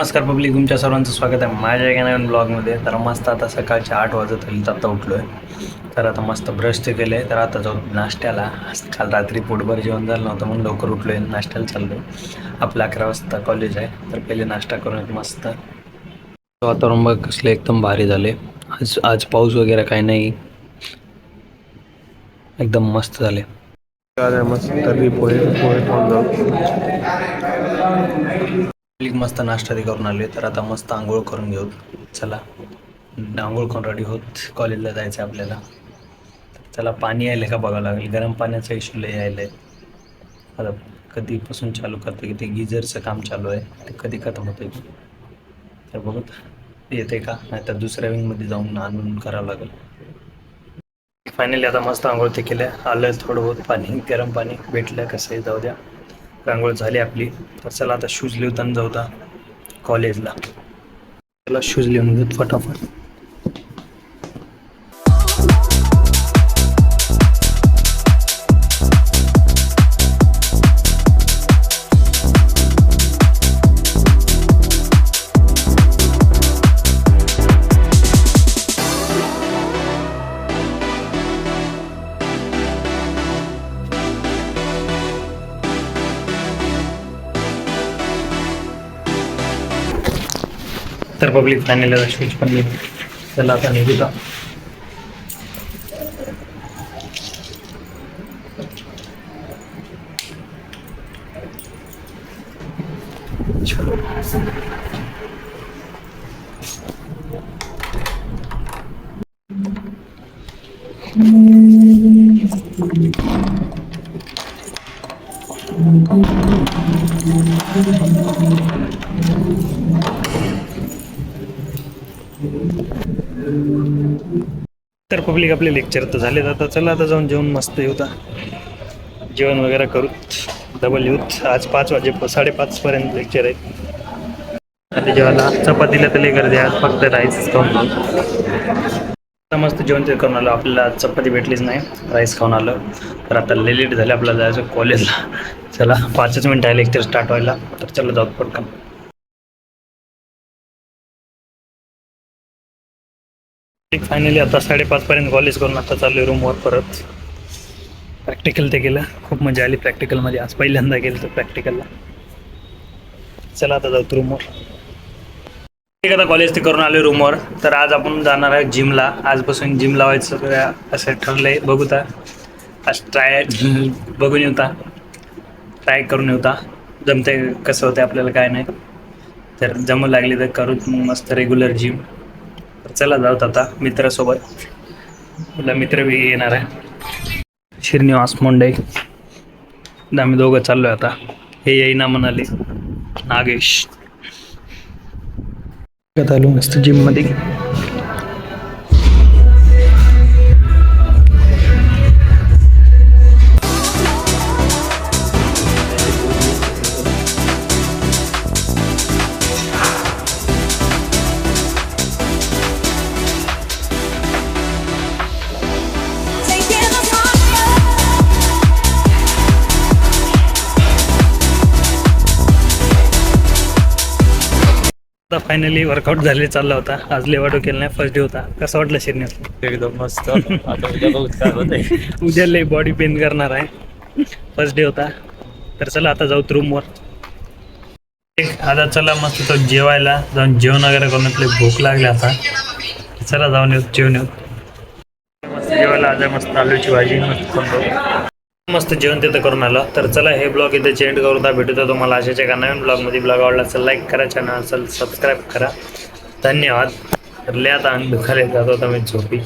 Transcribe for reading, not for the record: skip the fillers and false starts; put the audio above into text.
नमस्कार पब्लिक, तुमच्या सर्वांचं स्वागत आहे माझ्या एका नवीन ब्लॉगमध्ये. तर मस्त आता सकाळचे 8 वाजत होईल, आता उठलो आहे. तर आता मस्त ब्रश ते केले, तर आता जाऊ नाश्त्याला. काल रात्री पोटभर जेवण झालं नव्हतं म्हणून लवकर उठलो आहे, नाश्त्याला चाललो. आपलं 11 वाजता कॉलेज आहे, तर पहिले नाश्ता करून मस्त. वातावरण बघ कसले एकदम भारी झाले. आज आज पाऊस वगैरे काही नाही, एकदम मस्त झाले. मस्त तर्री पोहे पोहे खाऊन जाऊ. मस्त नाश्ता ते करून आले, तर आता मस्त आंघोळ करून घेऊ. चला, आंघोळ करून रेडी होत कॉलेजला जायचं आपल्याला. चला, पाणी यायलं का बघावं लागेल. गरम पाण्याचा इश्यू लय यायला आहे. आता कधीपासून चालू करते की ते गिझरचं काम चालू आहे, ते कधी खतम होतं तर बघत येते का, नाही तर दुसऱ्या विंगमध्ये जाऊन आणून करावं लागेल. फायनली आता मस्त आंघोळ ते केलं, आलं थोडं बहुत पाणी, गरम पाणी भेटलं कसं आहे, जाऊ द्या. आंघोळ झाली आपली, तर चला आता शूज लिहताना जाऊ द्या कॉलेजला. चला शूज लिहून घेऊ फटाफट. तर पब्लिक फायनल शूज पण लिहिलं. चला आता निघूया. तर पब्लिक आपले लेक्चर तर झाले. आता चला आता जाऊन जेवण मस्त येऊता, जेवण वगैरे करूत, डबल येऊत. आज 5 वाजे 5:30पर्यंत लेक्चर आहे. आता जेवायला चपातीला तर लई गर्दी आहे, फक्त राईस खाऊन आता मस्त जेवण ते करून आलो. आपल्याला चपाती भेटलीच नाही, राईस खाऊन आलं. तर आता लई लेट झाले, आपल्याला जायचं कॉलेजला. चला 5च मिनिट आहे लेक्चर स्टार्ट व्हायला, तर चला जाऊ पटकन. फायनली आता 5:30पर्यंत कॉलेज करून आता चालू रूमवर परत. प्रॅक्टिकल ते केलं, खूप मजा आली प्रॅक्टिकलमध्ये. आज पहिल्यांदा गेलं तर प्रॅक्टिकलला. चला आता जाऊ रूमवर. ठीक आता कॉलेज ते करून आले रूमवर. तर आज आपण जाणार आहे जिमला. आजपासून जिम लावायचं असं ठरलंय. बघू तर आज ट्राय बघून येऊता, ट्राय करून येऊता जमते कसं होतं आपल्याला काय नाही. तर जमू लागली तर करू मस्त रेग्युलर जिम. तर चला जाऊत आता मित्रासोबत. मला मित्र बी येणार आहे, श्रीनिवास मुंडे. आम्ही दोघं चाललोय आता. हे येईना म्हणाले नागेश. आलो मस्त जिम मध्ये. आता फायनली वर्कआउट झाले चालला होता. आज लेवाडो केला नाही, फर्स्ट डे होता. कसं वाटलं श्रीनिवास? एकदम मस्त. आता उद्या बघू काय होतंय. उद्या लई बॉडी पेन करणार आहे, फर्स्ट डे होता. तर चला आता जाऊ रूमवर. आता चला मस्त तो जेवायला जाऊन जेवण वगैरे करून आपली भूक लागली आता. चला जाऊन येऊ, जेवण येऊ. मस्त जेवायला आज मस्त आलूची भाजी मस्त खातो. मस्त जेवण तिथं करून आलं. तर चला हे ब्लॉग इथे चेंज करून भेटूया तुम्हाला अशाच एका नवीन ब्लॉगमध्ये. ब्लॉग आवडला असेल लाईक करा, चॅनल असेल सबस्क्राईब करा. धन्यवाद. तर लय आता अंग दुखायला जातो आता मी झोपी.